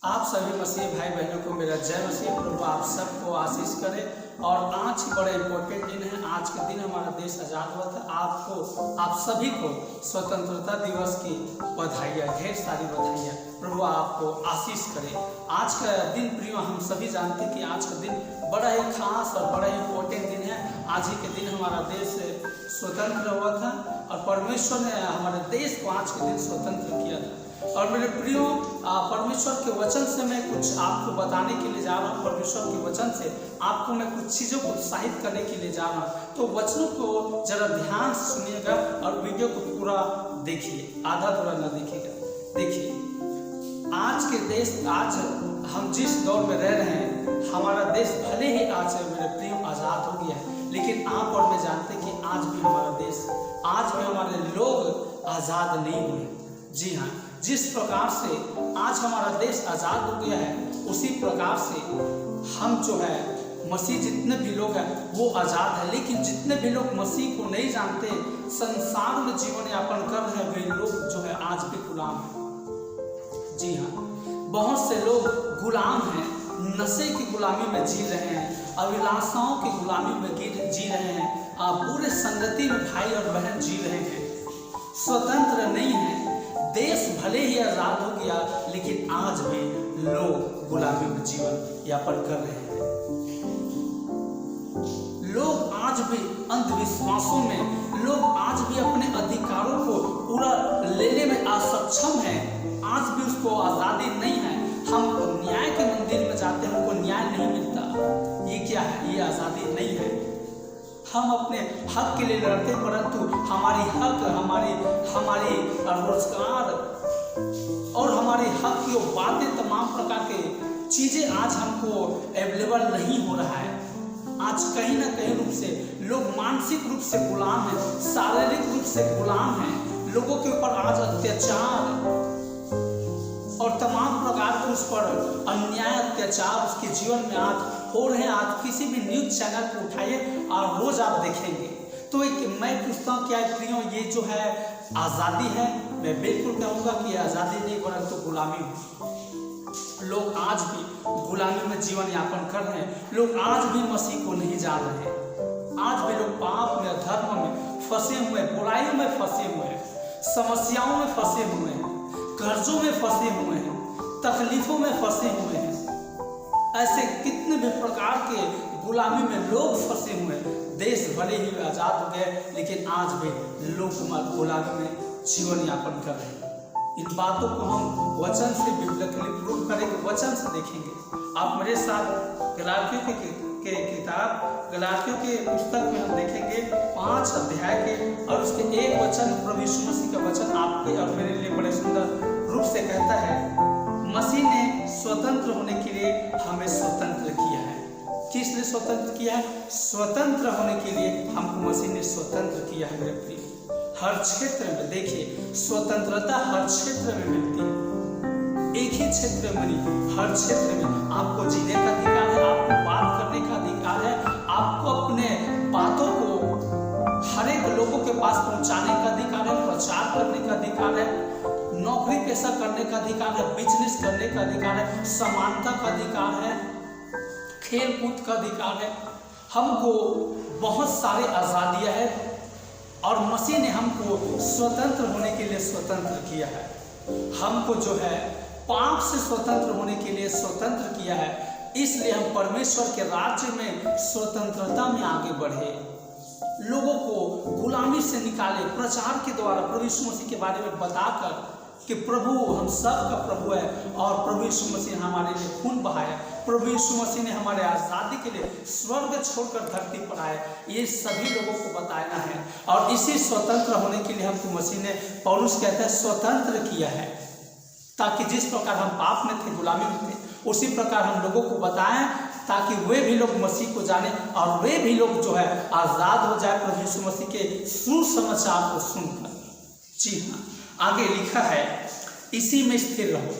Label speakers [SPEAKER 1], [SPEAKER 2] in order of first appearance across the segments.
[SPEAKER 1] आप सभी मसीह भाई बहनों को मेरा जय मसीह। प्रभु आप सबको आशीष करे। और आज बड़ा इम्पोर्टेंट दिन है। आज के दिन हमारा देश आज़ाद हुआ था। आप सभी को स्वतंत्रता दिवस की बधाइयाँ, ढेर सारी बधाइयाँ। प्रभु आपको आशीष करे। आज का दिन प्रियो हम सभी जानते हैं कि आज का दिन बड़ा ही खास और बड़ा ही इम्पोर्टेंट दिन है। आज ही के दिन हमारा देश स्वतंत्र हुआ था और परमेश्वर ने हमारे देश को आज के दिन स्वतंत्र किया था। और मेरे प्रियो, परमेश्वर के वचन से मैं कुछ आपको बताने के लिए जा रहा हूँ। परमेश्वर के वचन से आपको मैं कुछ चीज़ों को उत्साहित करने के लिए जा रहा हूँ। तो वचनों को जरा ध्यान से सुनिएगा और वीडियो को पूरा देखिए, आधा पूरा ना देखिएगा। देखिए, आज के देश, आज हम जिस दौर में रह रहे हैं, हमारा देश भले ही आज मेरे प्रियो आज़ाद हो गया है, लेकिन आप और मैं जानते हैं कि आज भी हमारा देश, आज भी हमारे लोग आज़ाद नहीं हुए। जी हाँ, जिस प्रकार से आज हमारा देश आज़ाद हो गया है, उसी प्रकार से हम जो है मसीह जितने भी लोग हैं वो आज़ाद है। लेकिन जितने भी लोग मसीह को नहीं जानते, संसार में जीवन यापन कर रहे हैं, वे लोग जो है आज भी गुलाम हैं। जी हाँ, बहुत से लोग गुलाम हैं, नशे की गुलामी में जी रहे हैं, अभिलाषाओं की गुलामी में जी रहे हैं, पूरे संगति में भाई और बहन जी रहे हैं, स्वतंत्र नहीं है। देश भले ही आज़ाद हो गया, लेकिन आज भी लोग गुलामी में जीवन यापन कर रहे हैं। लोग आज भी अंधविश्वासों में, लोग आज भी अपने अधिकारों को पूरा लेने में असक्षम हैं। आज भी उसको आज़ादी नहीं है। हम न्याय के मंदिर में जाते हैं, हमको न्याय नहीं मिलता। ये क्या है? ये आज़ादी नहीं है। हम अपने हक के लिए लड़ते, परंतु हमारी हक, हमारी रोजगार और हमारे हक की बातें, तमाम प्रकार के चीज़ें आज हमको अवेलेबल नहीं हो रहा है। आज कहीं ना कहीं रूप से लोग मानसिक रूप से गुलाम हैं, शारीरिक रूप से गुलाम हैं। लोगों के ऊपर आज अत्याचार और तमाम प्रकार के उस पर अन्याय, अत्याचार उसके जीवन में आज हो रहे हैं। आज किसी भी न्यूज चैनल को उठाइए और रोज आप देखेंगे। तो मैं पूछता हूँ, क्या प्रियो ये जो है आज़ादी है? मैं बिल्कुल कहूँगा कि आज़ादी नहीं, परंतु गुलामी है। लोग आज भी गुलामी में जीवन यापन कर रहे हैं। लोग आज भी मसीह को नहीं जान रहे हैं। आज भी लोग पाप में, धर्म में फंसे हुए, बुराइयों में फंसे हुए हैं, समस्याओं में फंसे हुए हैं, कर्जों में फंसे हुए हैं, तकलीफों में फंसे हुए हैं। ऐसे कितने भी प्रकार के गुलामी में लोग फंसे हुए हैं। देश भले ही आज़ाद हो गए, लेकिन आज भी लोग गुलामी में जीवन यापन कर रहे हैं। इन बातों को हम वचन से बिब्लिकली प्रूव करेंगे, वचन से देखेंगे। आप मेरे साथ गलातियों के किताब, गलातियों के पुस्तक में हम देखेंगे 5 अध्याय के और उसके 1 वचन, प्रभु यीशु मसीह का वचन आपके और मेरे लिए बड़े सुंदर रूप से कहता है, मसीह ने स्वतंत्र होने के लिए हमें स्वतंत्र किया है। किस लिए स्वतंत्र किया है? स्वतंत्र होने के लिए हमको मसीह ने स्वतंत्र किया है। मेरे प्रिय, हर क्षेत्र में देखिए, स्वतंत्रता हर क्षेत्र में मिलती है। एक ही क्षेत्र में नहीं, हर क्षेत्र में आपको जीने का अधिकार है, आपको बात करने का अधिकार है, आपको अपने बातों को हर एक लोगों के पास पहुंचाने का अधिकार है, प्रचार करने का अधिकार है, नौकरी पेशा करने का अधिकार है, बिजनेस करने का अधिकार है, समानता का अधिकार है, खेल कूद का अधिकार है। हमको बहुत सारी आज़ादियाँ हैं और मसीह ने हमको स्वतंत्र होने के लिए स्वतंत्र किया है। हमको जो है पाप से स्वतंत्र होने के लिए स्वतंत्र किया है। इसलिए हम परमेश्वर के राज्य में स्वतंत्रता में आगे बढ़े, लोगों को गुलामी से निकाले, प्रचार के द्वारा प्रभु यीशु मसीह के बारे में बताकर कि प्रभु हम सब का प्रभु है और प्रभु यीशु मसीह हमारे लिए खून बहाया, प्रभु यीशु मसीह ने हमारे आज़ादी के लिए स्वर्ग छोड़कर धरती पर आए, ये सभी लोगों को बताना है। और इसी स्वतंत्र होने के लिए हमको मसीह ने, पौलुस कहता है, स्वतंत्र किया है, ताकि जिस प्रकार हम पाप में थे, गुलामी में थे, उसी प्रकार हम लोगों को बताएं, ताकि वे भी लोग मसीह को जाने और वे भी लोग जो है आज़ाद हो जाए प्रभु यीशु मसीह के सुसमाचार को सुनकर। जी हाँ, आगे लिखा है, इसी में स्थिर रहो।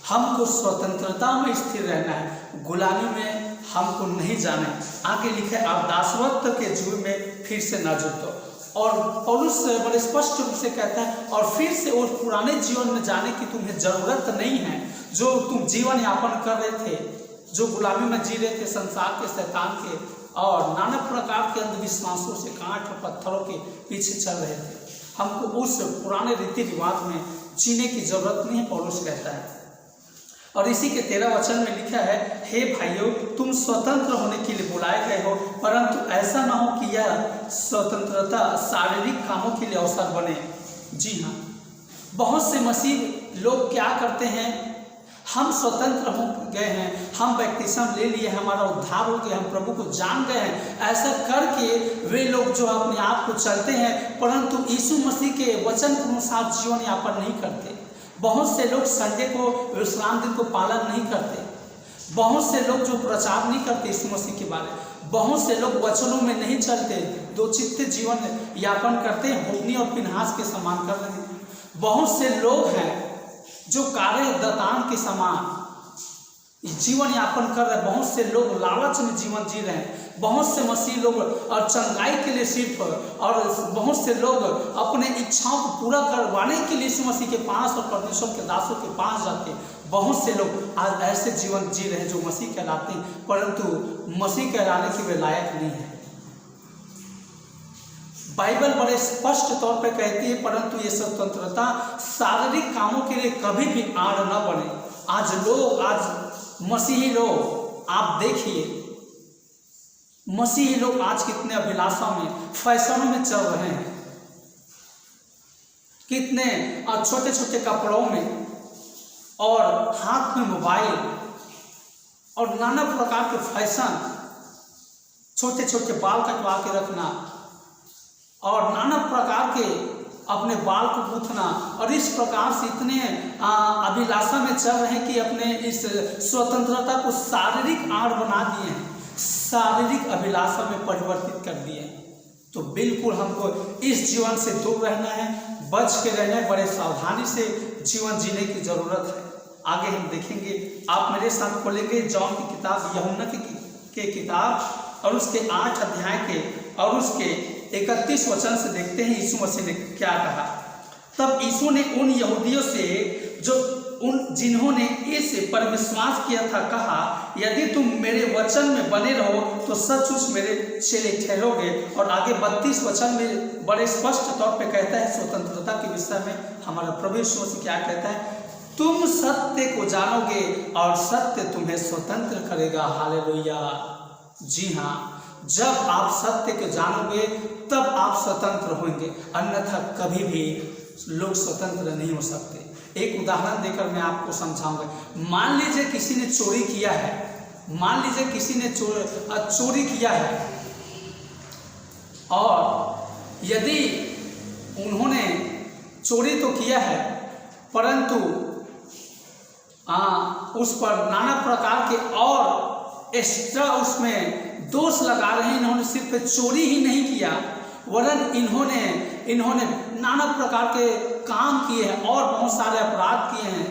[SPEAKER 1] हमको स्वतंत्रता में स्थिर रहना है, गुलामी में हमको नहीं जाना है। आगे लिखा है, आप दासत्व के जुए में फिर से ना जुटो। और पौलुस बड़े स्पष्ट रूप से कहता है, और फिर से उस पुराने जीवन में जाने की तुम्हें जरूरत नहीं है जो तुम जीवन यापन कर रहे थे, जो गुलामी में जी रहे थे संसार के, शैतान के और नाना प्रकार के अंधविश्वासों से, कांट और पत्थरों के पीछे चल रहे थे। हमको उस पुराने रीति रिवाज में जीने की जरूरत नहीं है, पौलुस कहता है। और इसी के 13 वचन में लिखा है, हे भाइयों, तुम स्वतंत्र होने के लिए बुलाए गए हो, परंतु ऐसा ना हो कि यह स्वतंत्रता शारीरिक कामों के लिए अवसर बने। जी हाँ, बहुत से मसीह लोग क्या करते हैं, हम स्वतंत्र हो गए हैं, हम बैप्टिज्म ले लिए, हमारा उद्धार हो गया, हम प्रभु को जान गए हैं, ऐसा करके वे लोग जो अपने आप को चलते हैं, परंतु यीशु मसीह के वचन के अनुसार जीवन यापन नहीं करते। बहुत से लोग संडे को, विश्राम दिन को पालन नहीं करते। बहुत से लोग जो प्रचार नहीं करते यीशु मसीह के बारे में, बहुत से लोग वचनों में नहीं चलते, दो चित्त जीवन यापन करते हैं, होप्नी और फिनहास के समान कर रहे हैं। बहुत से लोग हैं जो कार्य दतान के समान जीवन यापन कर रहे हैं। बहुत से लोग लालच में जीवन जी रहे हैं। बहुत से मसीह लोग और चंगाई के लिए सिर्फ, और बहुत से लोग अपने इच्छाओं को पूरा करवाने के लिए यीशु मसीह के पास और परमेश्वर के दासों के पास जाते हैं। बहुत से लोग आज ऐसे जीवन जी रहे हैं जो मसीह कहलाते हैं, परंतु मसीह कहलाने के वे लायक नहीं है। बाइबल बड़े स्पष्ट तौर पर कहती है, परंतु ये स्वतंत्रता शारीरिक कामों के लिए कभी भी आड़ न बने। आज मसीही लोग, आप देखिए मसीही लोग आज कितने अभिलाषा में, फैशनों में चल रहे हैं, कितने छोटे छोटे कपड़ों में और हाथ में मोबाइल और नाना प्रकार के फैशन, छोटे छोटे बाल कटवा के रखना और नाना प्रकार के अपने बाल को गूंथना, और इस प्रकार से इतने अभिलाषा में चल रहे हैं कि अपने इस स्वतंत्रता को शारीरिक आड़ बना दिए हैं, शारीरिक अभिलाषा में परिवर्तित कर दिए हैं। तो बिल्कुल हमको इस जीवन से दूर रहना है, बच के रहना है, बड़े सावधानी से जीवन जीने की जरूरत है। आगे हम देखेंगे, आप मेरे साथ खोलेंगे जॉन की किताब, यूहन्ना के किताब और उसके 8 अध्याय के और उसके 31 वचन से देखते हैं यीशु मसीह ने क्या कहा। तब यीशु ने उन यहूदियों से जिन्होंने इस पर विश्वास किया था कहा, यदि तुम मेरे वचन में बने रहो तो सचमुच मेरे चेले ठहरोगे। और आगे 32 वचन में बड़े स्पष्ट तौर पे कहता है स्वतंत्रता के विषय में हमारा प्रभु यीशु मसीह क्या कहता है, तुम सत्य को जानोगे और सत्य तुम्हें स्वतंत्र करेगा। हालेलुया। जी हाँ, जब आप सत्य को जानोगे तब आप स्वतंत्र होंगे, अन्यथा कभी भी लोग स्वतंत्र नहीं हो सकते। एक उदाहरण देकर मैं आपको समझाऊंगा। मान लीजिए किसी ने चोरी किया है, मान लीजिए किसी ने चोरी किया है, और यदि उन्होंने चोरी तो किया है परंतु उस पर नाना प्रकार के और एक्स्ट्रा उसमें दोष लगा रहे हैं। इन्होंने सिर्फ चोरी ही नहीं किया वरन इन्होंने नाना प्रकार के काम किए हैं और बहुत सारे अपराध किए हैं,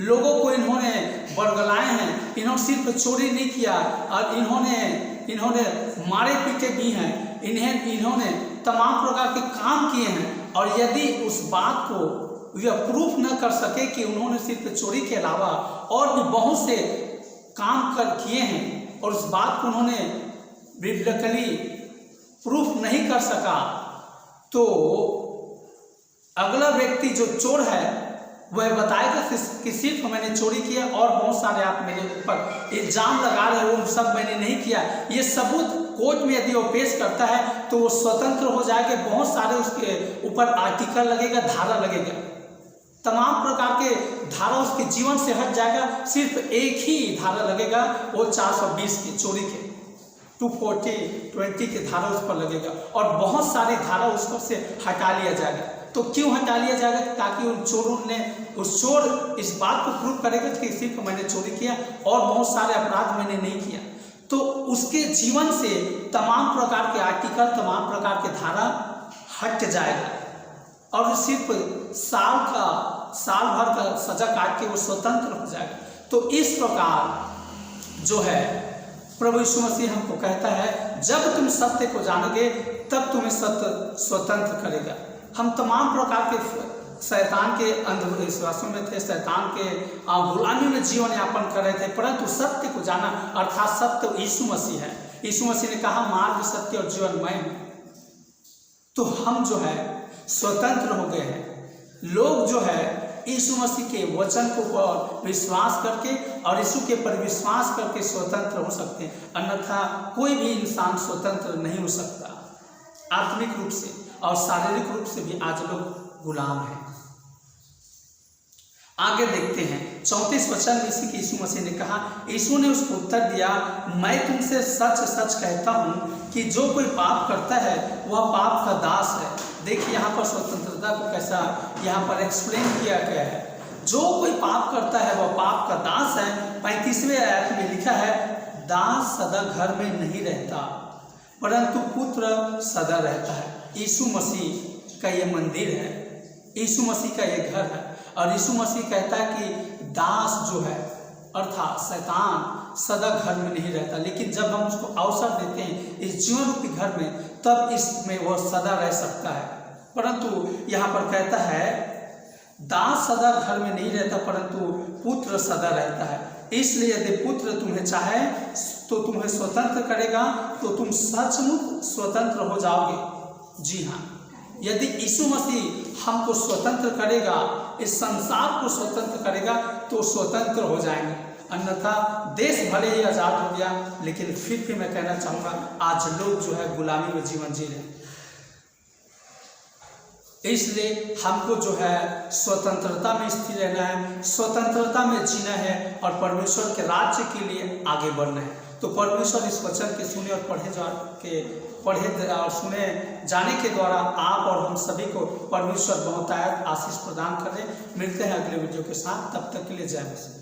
[SPEAKER 1] लोगों को इन्होंने बरगलाए हैं। इन्होंने सिर्फ चोरी नहीं किया और इन्होंने मारे पीटे भी हैं, इन्होंने तमाम प्रकार के काम किए हैं। और यदि उस बात को यह प्रूफ न कर सके कि उन्होंने सिर्फ चोरी के अलावा और भी बहुत से काम किए हैं और उस बात को उन्होंने बिब्लिकली प्रूफ नहीं कर सका, तो अगला व्यक्ति जो चोर है वह बताएगा कि सिर्फ मैंने चोरी किया और बहुत सारे आप मेरे ऊपर इल्जाम लगा रहे हो, वो सब मैंने नहीं किया। ये सबूत कोर्ट में यदि वो पेश करता है तो वो स्वतंत्र हो जाएगा। बहुत सारे उसके ऊपर आर्टिकल लगेगा, धारा लगेगा, तमाम प्रकार के धारा उसके जीवन से हट जाएगा। सिर्फ एक ही धारा लगेगा, वो 420 की चोरी के 240 के धारा उस पर लगेगा और बहुत सारी धारा उस पर से हटा लिया जाएगा। तो क्यों हटा लिया जाएगा? ताकि उन चोरों ने, उस चोर इस बात को प्रूव करेगा कि सिर्फ मैंने चोरी किया और बहुत सारे अपराध मैंने नहीं किया। तो उसके जीवन से तमाम प्रकार के आर्टिकल, तमाम प्रकार के धारा हट जाएगा और सिर्फ साल भर का सजा काट के वो स्वतंत्र हो जाएगा। तो इस प्रकार जो है प्रभु यीशु मसीह हमको कहता है जब तुम सत्य को जानोगे तब तुम्हें सत्य स्वतंत्र करेगा। हम तमाम प्रकार के शैतान के अंधविश्वासों में थे, शैतान के गुलामी में जीवन यापन कर रहे थे, परंतु सत्य को जाना अर्थात सत्य यीशु मसीह है। यीशु मसीह ने कहा मार्ग सत्य और जीवन मैं हूं। तो हम जो है स्वतंत्र हो गए हैं। लोग जो है यीशु मसीह के वचन को पर विश्वास करके और यीशु के पर विश्वास करके स्वतंत्र हो सकते हैं, अन्यथा कोई भी इंसान स्वतंत्र नहीं हो सकता। आत्मिक रूप से और शारीरिक रूप से भी आज लोग गुलाम हैं। आगे देखते हैं 34 वचन में इसी यीशु मसीह ने कहा, यीशु ने उसको उत्तर दिया, मैं तुमसे सच सच कहता हूं कि जो कोई पाप करता है वह पाप का दास है। देखिए यहाँ पर स्वतंत्रता को कैसा यहाँ पर एक्सप्लेन किया गया है। जो कोई पाप करता है वह पाप का दास है। 35वें आयत में लिखा है, दास सदा घर में नहीं रहता परंतु पुत्र सदा रहता है। यीशु मसीह का ये मंदिर है, यीशु मसीह का ये घर है, और यीशु मसीह कहता है कि दास जो है अर्थात शैतान सदा घर में नहीं रहता, लेकिन जब हम उसको अवसर देते हैं इस जीवन रूपी घर में तब इसमें वह सदा रह सकता है। परंतु यहाँ पर कहता है दास सदा घर में नहीं रहता परंतु पुत्र सदा रहता है। इसलिए यदि पुत्र तुम्हें चाहे तो तुम्हें स्वतंत्र करेगा, तो तुम सचमुच स्वतंत्र हो जाओगे। जी हाँ, यदि यीशु मसीह हमको स्वतंत्र करेगा, इस संसार को स्वतंत्र करेगा तो स्वतंत्र हो जाएंगे, अन्यथा देश भले ही आज़ाद हो गया लेकिन फिर भी मैं कहना चाहूँगा आज लोग जो है गुलामी में जीवन जी रहे हैं। इसलिए हमको जो है स्वतंत्रता में स्थिर रहना है, स्वतंत्रता में जीना है और परमेश्वर के राज्य के लिए आगे बढ़ना है। तो परमेश्वर इस वचन के सुने और पढ़े और सुने जाने के द्वारा आप और हम सभी को परमेश्वर बहुतायत आशीष प्रदान करें। मिलते हैं अगले वीडियो के साथ, तब तक के लिए जय मसीह।